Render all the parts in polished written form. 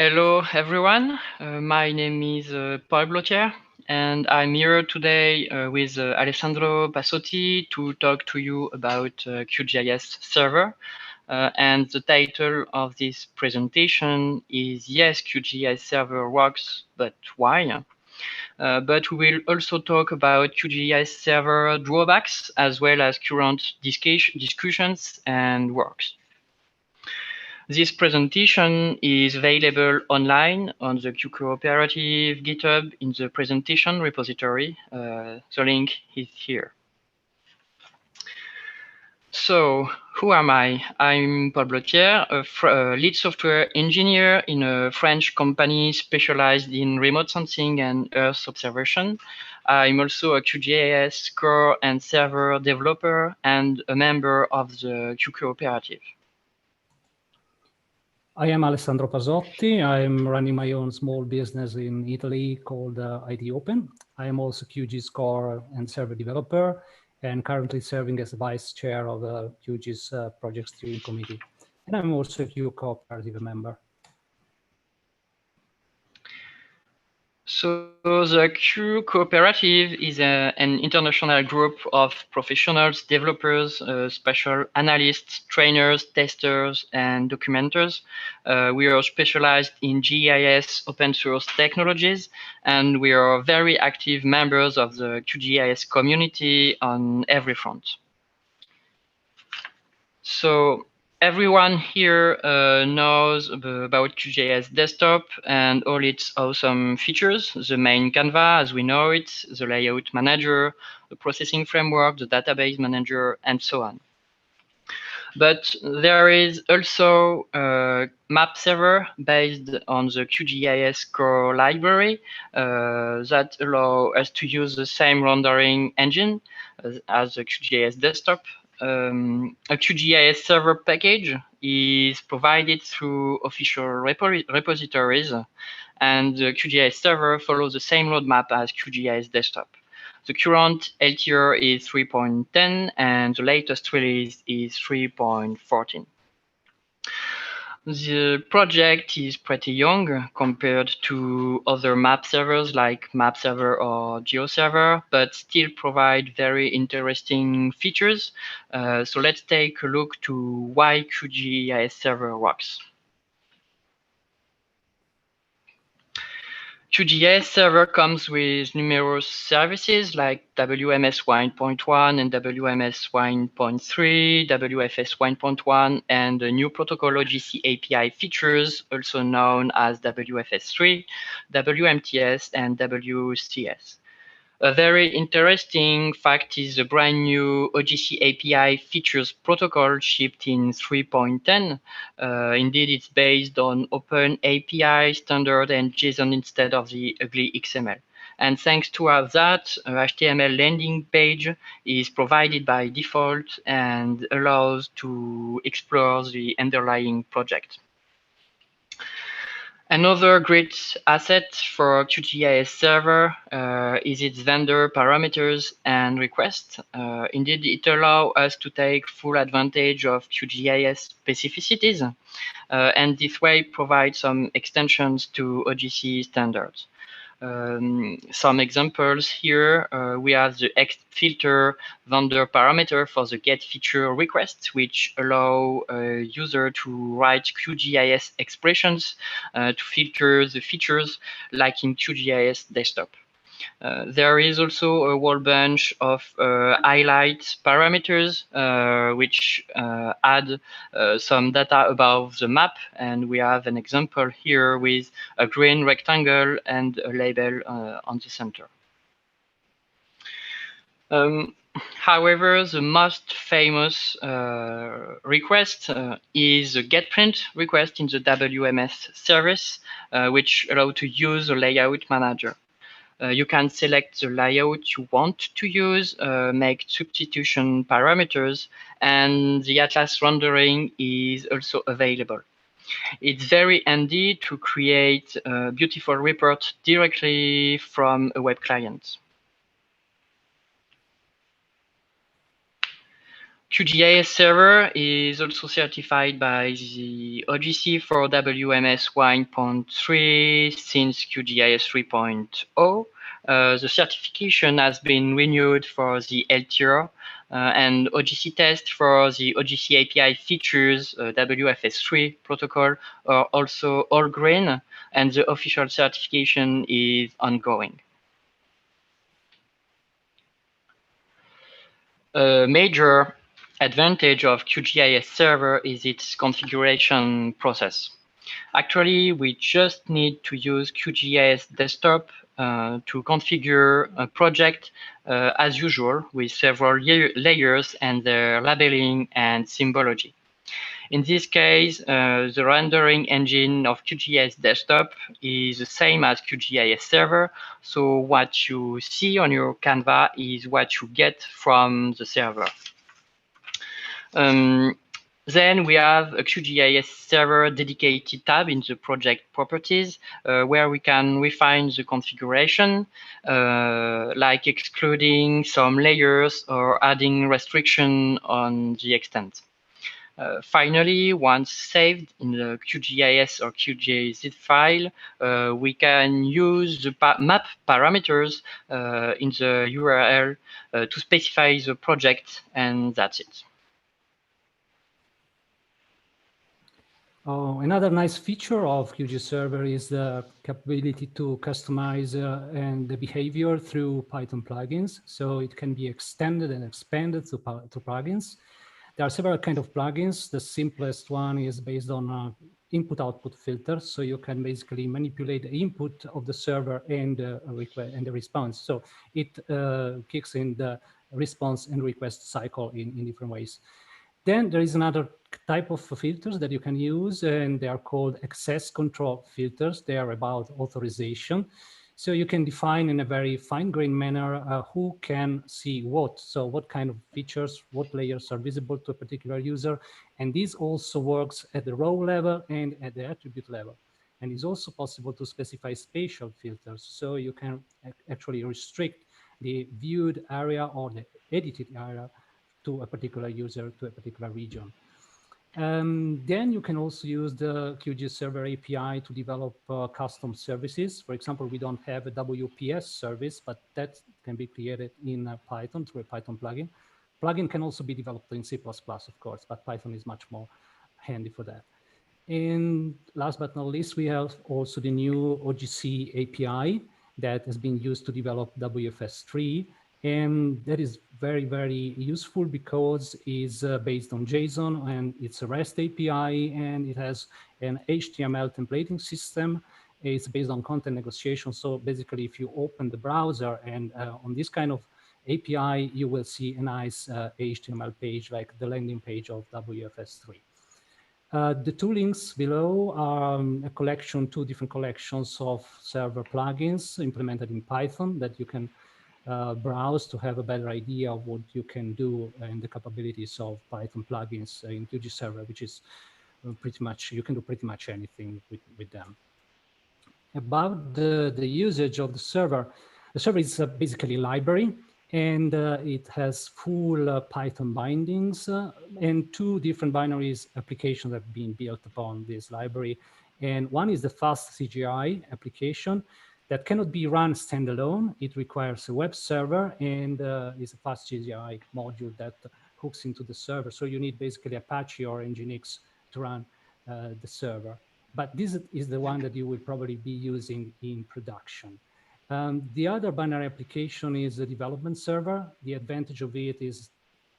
Hello, everyone. My name is Blottiere, and I'm here today with Alessandro Pasotti to talk to you about QGIS Server. And the title of this presentation is Yes, QGIS Server works, but why? But we will also talk about QGIS Server drawbacks as well as current discussions and works. This presentation is available online on the QCooperative GitHub in the presentation repository. The link is here. So, who am I? I'm Paul Blottiere, a lead software engineer in a French company specialized in remote sensing and Earth observation. I'm also a QGIS core and server developer and a member of the QCooperative. I am Alessandro Pasotti. I'm running my own small business in Italy called IT Open. I am also QGIS core and server developer and currently serving as vice chair of the QGIS project steering committee. And I'm also a QCooperative member. So the QCooperative is an international group of professionals, developers, special analysts, trainers, testers, and documenters. We are specialized in GIS open source technologies, and we are very active members of the QGIS community on every front. So everyone here knows about QGIS Desktop and all its awesome features, the main Canva as we know it, the layout manager, the processing framework, the database manager, and so on. But there is also a map server based on the QGIS core library that allow us to use the same rendering engine as the QGIS Desktop. A QGIS server package is provided through official repositories, and the QGIS server follows the same roadmap as QGIS Desktop. The current LTR is 3.10 and the latest release is 3.14. The project is pretty young compared to other map servers like map server or GeoServer, but still provide very interesting features. So let's take a look to why QGIS Server works. QGIS Server comes with numerous services like WMS 1.1 and WMS 1.3, WFS 1.1, and the new protocol OGC API features, also known as WFS3, WMTS, and WCS. A very interesting fact is the brand new OGC API features protocol shipped in 3.10. Indeed, it's based on Open API standard and JSON instead of the ugly XML. And thanks to that, HTML landing page is provided by default and allows to explore the underlying project. Another great asset for QGIS Server is its vendor parameters and requests. Indeed, it allows us to take full advantage of QGIS specificities, and this way provide some extensions to OGC standards. Some examples here, we have the Xfilter vendor parameter for the get feature requests, which allow a user to write QGIS expressions to filter the features like in QGIS Desktop. There is also a whole bunch of highlight parameters which add some data about the map, and we have an example here with a green rectangle and a label on the center. However, the most famous request is a get print request in the WMS service, which allows to use a layout manager. You can select the layout you want to use, make substitution parameters, and the Atlas rendering is also available. It's very handy to create a beautiful report directly from a web client. QGIS Server is also certified by the OGC for WMS 1.3 since QGIS 3.0. The certification has been renewed for the LTIR and OGC test for the OGC API features WFS3 protocol are also all green, and the official certification is ongoing. A major advantage of QGIS Server is its configuration process. Actually, we just need to use QGIS Desktop to configure a project as usual with several layers and their labeling and symbology. In this case, the rendering engine of QGIS Desktop is the same as QGIS Server. So what you see on your Canva is what you get from the server. Then we have a QGIS Server dedicated tab in the project properties where we can refine the configuration, like excluding some layers or adding restriction on the extent. Finally, once saved in the QGIS or QGIS zip file, we can use the map parameters in the URL to specify the project, and that's it. Another nice feature of QGIS Server is the capability to customize and the behavior through Python plugins. So it can be extended and expanded to plugins. There are several kinds of plugins. The simplest one is based on input-output filters. So you can basically manipulate the input of the server and the response. So it kicks in the response and request cycle in different ways. Then there is another type of filters that you can use, and they are called access control filters. They are about authorization. So you can define in a very fine-grained manner who can see what. So what kind of features, what layers are visible to a particular user. And this also works at the row level and at the attribute level. And it's also possible to specify spatial filters. So you can actually restrict the viewed area or the edited area to a particular user, to a particular region. Then you can also use the QGIS Server API to develop custom services. For example, we don't have a WPS service, but that can be created in Python through a Python plugin. Plugin can also be developed in C++, of course, but Python is much more handy for that. And last but not least, we have also the new OGC API that has been used to develop WFS3. And that is very, very useful because it's based on JSON and it's a REST API and it has an HTML templating system. It's based on content negotiation. So basically, if you open the browser and on this kind of API, you will see a nice HTML page like the landing page of WFS3. The two links below are two different collections of server plugins implemented in Python that you can browse to have a better idea of what you can do and the capabilities of Python plugins in QGIS Server, which is pretty much, you can do pretty much anything with them. About the usage of the server is basically a library, and it has full Python bindings and two different binaries applications that have been built upon this library. And one is the fast CGI application that cannot be run standalone. It requires a web server and is a fast CGI module that hooks into the server. So you need basically Apache or Nginx to run the server. But this is the one that you will probably be using in production. The other binary application is a development server. The advantage of it is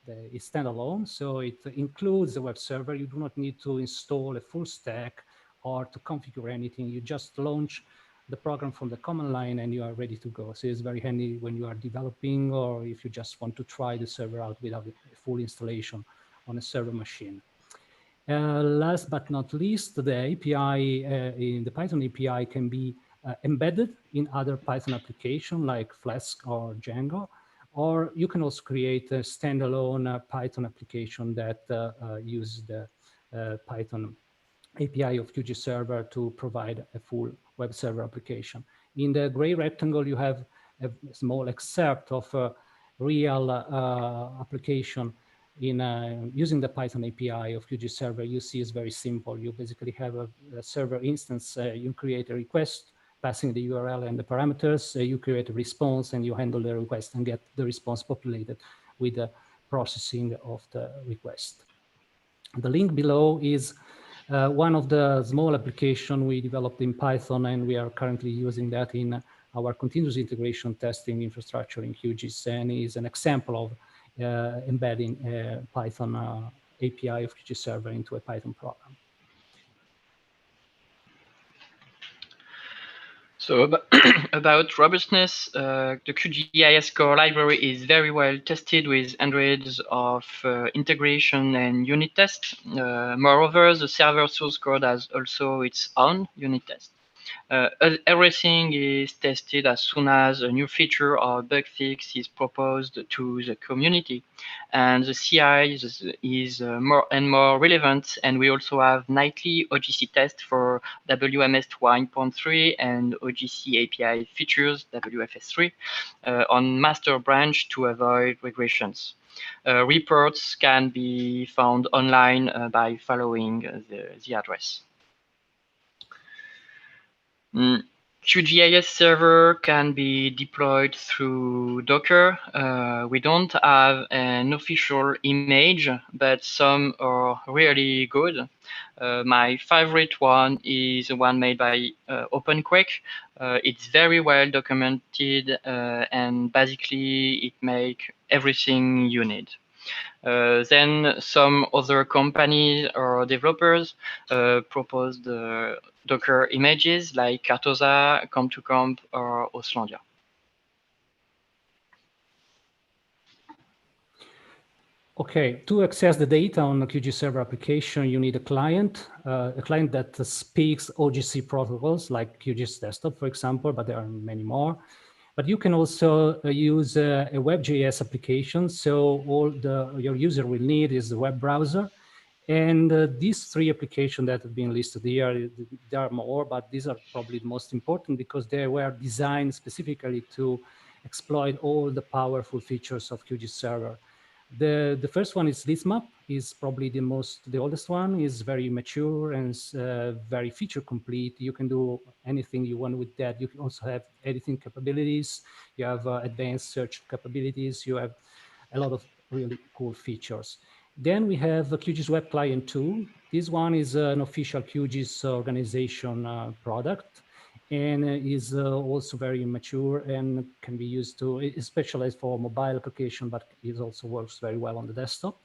it's standalone, so it includes a web server. You do not need to install a full stack or to configure anything. You just launch the program from the command line and you are ready to go. So it's very handy when you are developing or if you just want to try the server out without a full installation on a server machine. Last but not least, the API in the Python API can be embedded in other Python applications like Flask or Django, or you can also create a standalone Python application that uses the Python API of QGIS Server to provide a full web server application. In the gray rectangle, you have a small excerpt of a real application in using the Python API of QGIS Server, you see is very simple. You basically have a server instance. You create a request, passing the URL and the parameters. You create a response, and you handle the request and get the response populated with the processing of the request. The link below is one of the small application we developed in Python, and we are currently using that in our continuous integration testing infrastructure in QGIS, and is an example of embedding a Python API of QGIS Server into a Python program. So about robustness, the QGIS core library is very well tested with hundreds of integration and unit tests. Moreover, the server source code has also its own unit test. Everything is tested as soon as a new feature or bug fix is proposed to the community, and the CI is more and more relevant. And we also have nightly OGC tests for WMS 1.3 and OGC API features WFS3 on master branch to avoid regressions. Reports can be found online by following the address. QGIS Server can be deployed through Docker. We don't have an official image, but some are really good. My favorite one is the one made by OpenQuake. It's very well documented, and basically it makes everything you need. Then some other companies or developers proposed Docker images like Cartosa, Comp2Comp, or Auslandia. Okay, to access the data on the QGIS Server application, you need a client that speaks OGC protocols like QGIS Desktop, for example, but there are many more. But you can also use a WebJS application. So all your user will need is the web browser. And these three applications that have been listed here, there are more, but these are probably the most important because they were designed specifically to exploit all the powerful features of QGIS Server. The first one is ListMap, is probably the oldest one, is very mature and very feature complete. You can do anything you want with that. You can also have editing capabilities. You have advanced search capabilities. You have a lot of really cool features. Then we have the QGIS Web Client 2. This one is an official QGIS organization product, and is also very mature and can be used to, it's specialized for mobile application, but it also works very well on the desktop.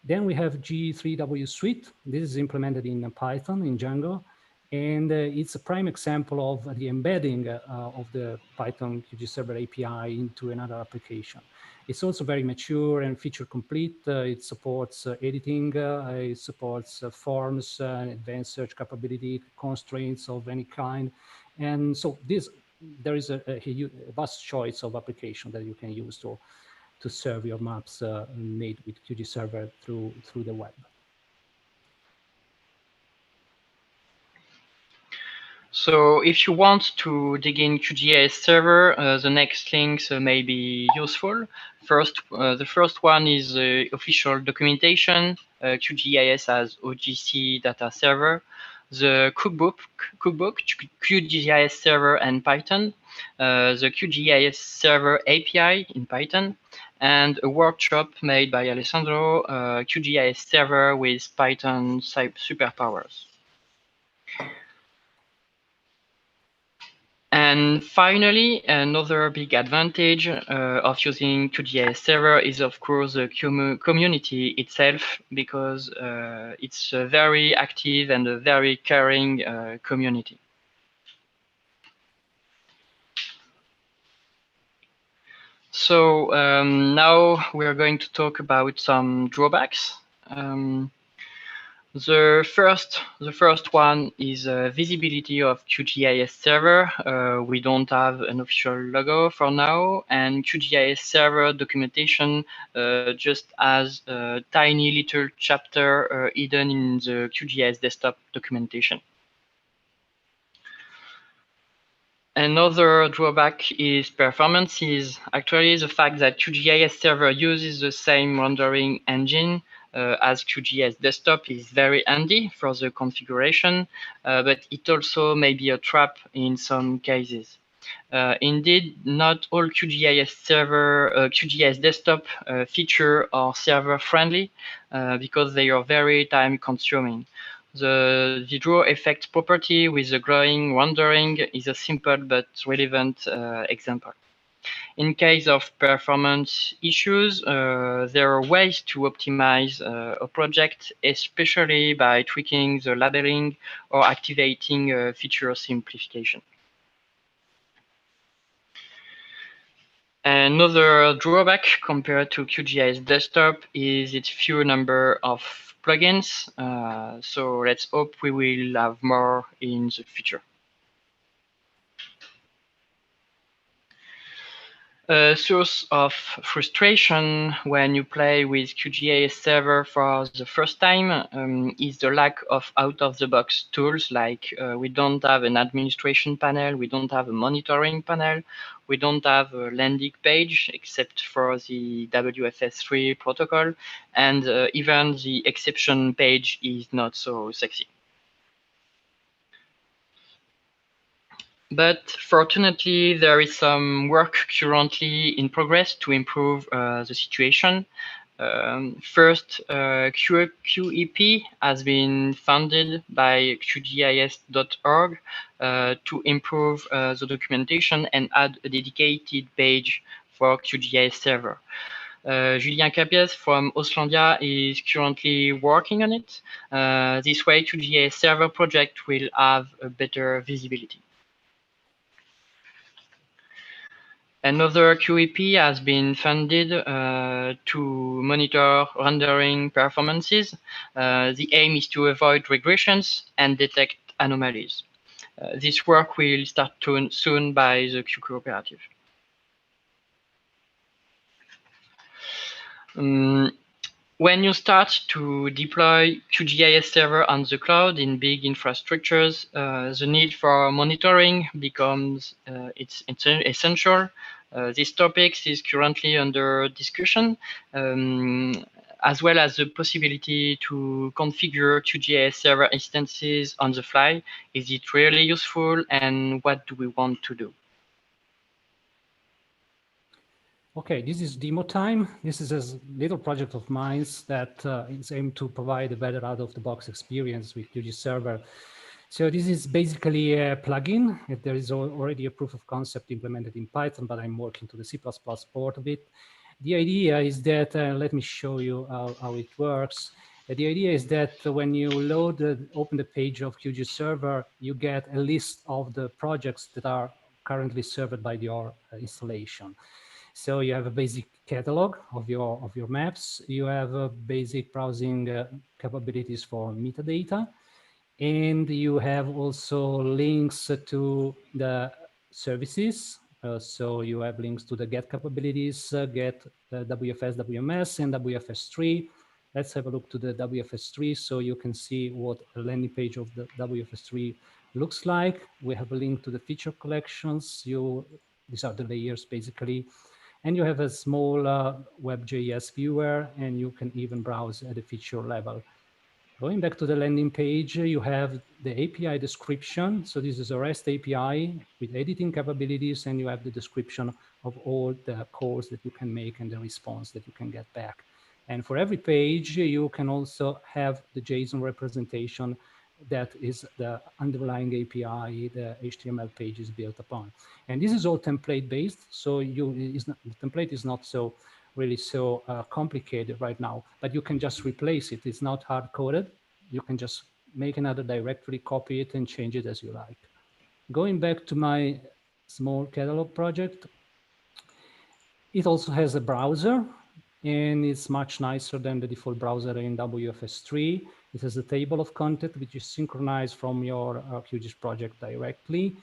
Then we have G3W Suite. This is implemented in Python, in Django, and it's a prime example of the embedding of the Python QGIS Server API into another application. It's also very mature and feature complete. It supports editing, it supports forms, advanced search capability, constraints of any kind. And so there is a vast choice of application that you can use to serve your maps made with QGIS Server through the web. So if you want to dig in QGIS Server, the next links may be useful. First, the first one is official documentation. QGIS as OGC data server. The cookbook QGIS Server and Python. The QGIS Server API in Python. And a workshop made by Alessandro, QGIS Server with Python superpowers. And finally, another big advantage of using QGIS Server is, of course, the community itself, because it's a very active and a very caring community. So now we are going to talk about some drawbacks. The first one is visibility of QGIS Server. We don't have an official logo for now, and QGIS Server documentation just has a tiny little chapter hidden in the QGIS Desktop documentation. Another drawback is performance. Is actually the fact that QGIS Server uses the same rendering engine as QGIS Desktop is very handy for the configuration, but it also may be a trap in some cases. Indeed, not all QGIS Desktop feature are server friendly because they are very time consuming. The draw effect property with the glowing rendering is a simple but relevant example. In case of performance issues, there are ways to optimize a project, especially by tweaking the labeling or activating feature simplification. Another drawback compared to QGIS Desktop is its few number of plugins. So let's hope we will have more in the future. A source of frustration when you play with QGIS Server for the first time is the lack of out-of-the-box tools. Like we don't have an administration panel, we don't have a monitoring panel, we don't have a landing page except for the WFS3 protocol, and even the exception page is not so sexy. But fortunately, there is some work currently in progress to improve the situation. First, QEP has been funded by QGIS.org to improve the documentation and add a dedicated page for QGIS Server. Julien Capies from Auslandia is currently working on it. This way, QGIS Server project will have a better visibility. Another QEP has been funded to monitor rendering performances. The aim is to avoid regressions and detect anomalies. This work will start soon by the QCooperative. When you start to deploy QGIS Server on the cloud in big infrastructures, the need for monitoring becomes it's essential. This topic is currently under discussion, as well as the possibility to configure QGIS Server instances on the fly. Is it really useful, and what do we want to do? Okay, this is demo time. This is a little project of mine that is aimed to provide a better out-of-the-box experience with QGIS Server. So this is basically a plugin. There is already a proof of concept implemented in Python, but I'm working to the C++ port of it. The idea is that, let me show you how it works. The idea is that when you open the page of QGIS Server, you get a list of the projects that are currently served by your installation. So you have a basic catalog of your maps. You have basic browsing capabilities for metadata. And you have also links to the services. So you have links to the GET capabilities, GET, WFS, WMS, and WFS3. Let's have a look to the WFS3 so you can see what a landing page of the WFS3 looks like. We have a link to the feature collections. These are the layers basically. And you have a small WebJS viewer, and you can even browse at the feature level. Going back to the landing page, you have the API description. So this is a REST API with editing capabilities, and you have the description of all the calls that you can make and the response that you can get back. And for every page, you can also have the JSON representation that is the underlying API the HTML page is built upon. And this is all template based. So the template is not so really so complicated right now, but you can just replace it. It's not hard coded. You can just make another directory, copy it, and change it as you like. Going back to my small catalog project, it also has a browser, and it's much nicer than the default browser in WFS3. It has a table of content which is synchronized from your QGIS project directly.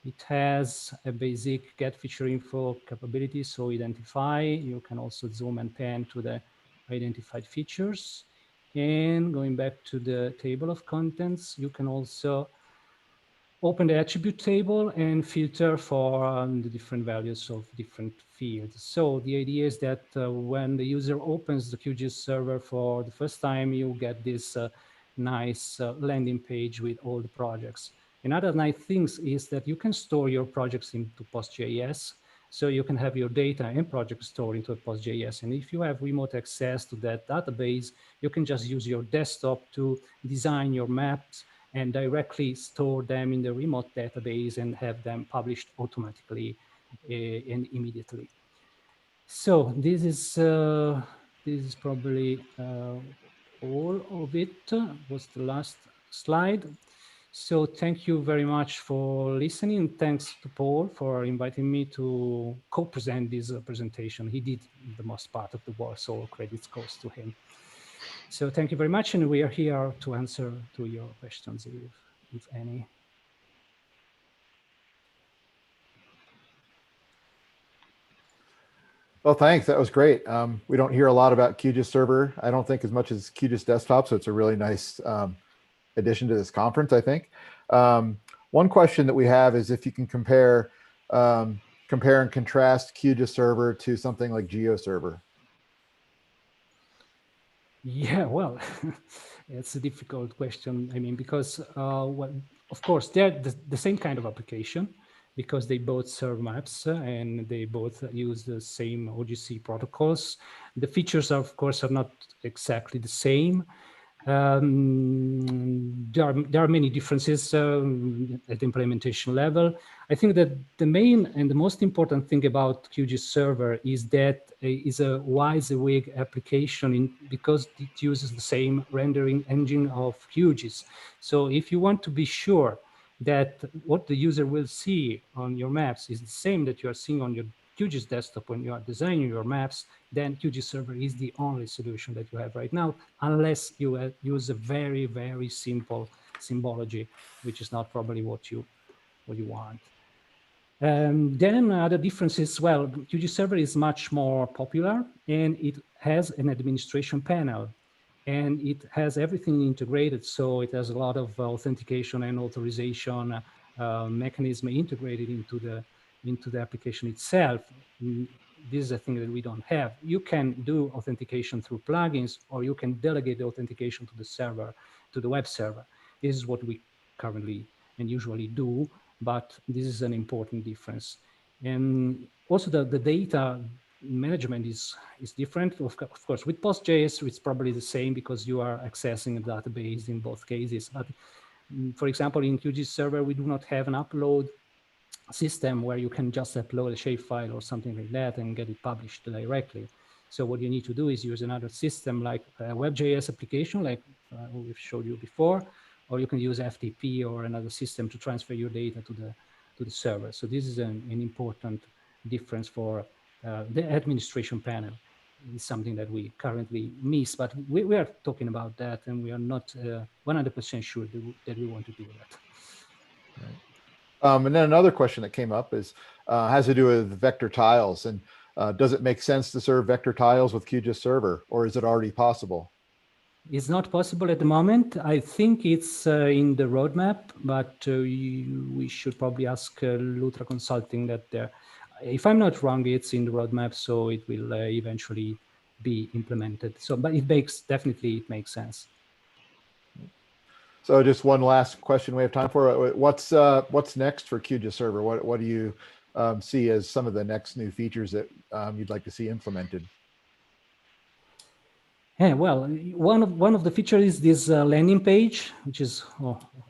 It has a basic get feature info capability, so identify. You can also zoom and pan to the identified features. And going back to the table of contents, you can also open the attribute table and filter for the different values of different fields. So the idea is that when the user opens the QGIS server for the first time, you get this nice landing page with all the projects. Another nice thing is that you can store your projects into PostGIS. So you can have your data and projects stored into a PostGIS. And if you have remote access to that database, you can just use your desktop to design your maps and directly store them in the remote database and have them published automatically and immediately. So this is probably all of it. Was the last slide. So thank you very much for listening. Thanks to Paul for inviting me to co-present this presentation. He did the most part of the work, so credits goes to him. So thank you very much, and we are here to answer to your questions, if any. Well, thanks. That was great. We don't hear a lot about QGIS Server, I don't think, as much as QGIS Desktop, so it's a really nice addition to this conference, I think. One question that we have is if you can compare and contrast QGIS Server to something like GeoServer. Yeah, well, it's a difficult question. I mean, because, well, of course, they're the same kind of application because they both serve maps and they both use the same OGC protocols. The features, of course, are not exactly the same. There are many differences at the implementation level. I think that the main and the most important thing about QGIS Server is that it is a WYSIWYG application because it uses the same rendering engine of QGIS. So if you want to be sure that what the user will see on your maps is the same that you are seeing on your QGIS desktop when you are designing your maps, then QGIS Server is the only solution that you have right now, unless you use a very, very simple symbology, which is not probably what you want. Then other differences, well, QGIS Server is much more popular and it has an administration panel and it has everything integrated. So it has a lot of authentication and authorization mechanism integrated into the application itself. This is a thing that we don't have. You can do authentication through plugins, or you can delegate the authentication to the server, to the web server. This is what we currently and usually do, but this is an important difference. And also the data management is different. Of course, with PostGIS, it's probably the same because you are accessing a database in both cases. But for example, in QGIS Server, we do not have an upload system where you can just upload a shapefile or something like that and get it published directly. So what you need to do is use another system like a WebJS application, like we've showed you before, or you can use FTP or another system to transfer your data to the server. So this is an important difference for the administration panel. Is something that we currently miss, but we are talking about that, and we are not 100% sure that we want to do that. Right. And then another question that came up is has to do with vector tiles, and does it make sense to serve vector tiles with QGIS Server, or is it already possible? It's not possible at the moment. I think it's in the roadmap, but we should probably ask Lutra Consulting that if I'm not wrong, it's in the roadmap, so it will eventually be implemented. So, but definitely it makes sense. So just one last question we have time for. What's next for QGIS Server? What do you see as some of the next new features that you'd like to see implemented? Yeah, well, one of the features is this landing page, which is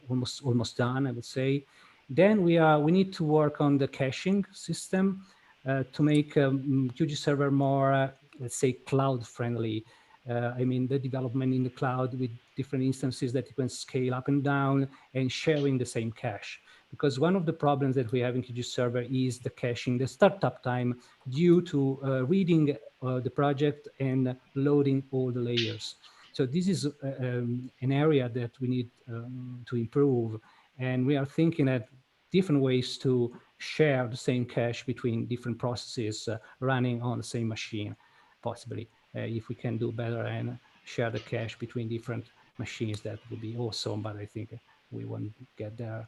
almost done, I would say. Then we need to work on the caching system to make QGIS Server more, let's say, cloud friendly. I mean, the development in the cloud with different instances that you can scale up and down and sharing the same cache. Because one of the problems that we have in QGIS Server is the caching, the startup time due to reading the project and loading all the layers. So this is an area that we need to improve. And we are thinking at different ways to share the same cache between different processes running on the same machine, possibly. If we can do better and share the cache between different machines, that would be awesome, but I think we won't get there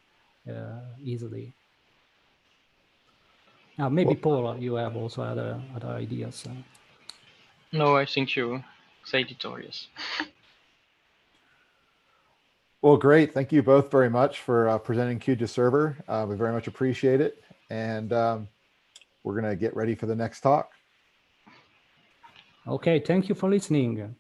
easily. Maybe Paul, you have also other ideas. No, I think you said it all, yes. Well, great. Thank you both very much for presenting QGIS Server. We very much appreciate it. And we're going to get ready for the next talk. Okay, thank you for listening.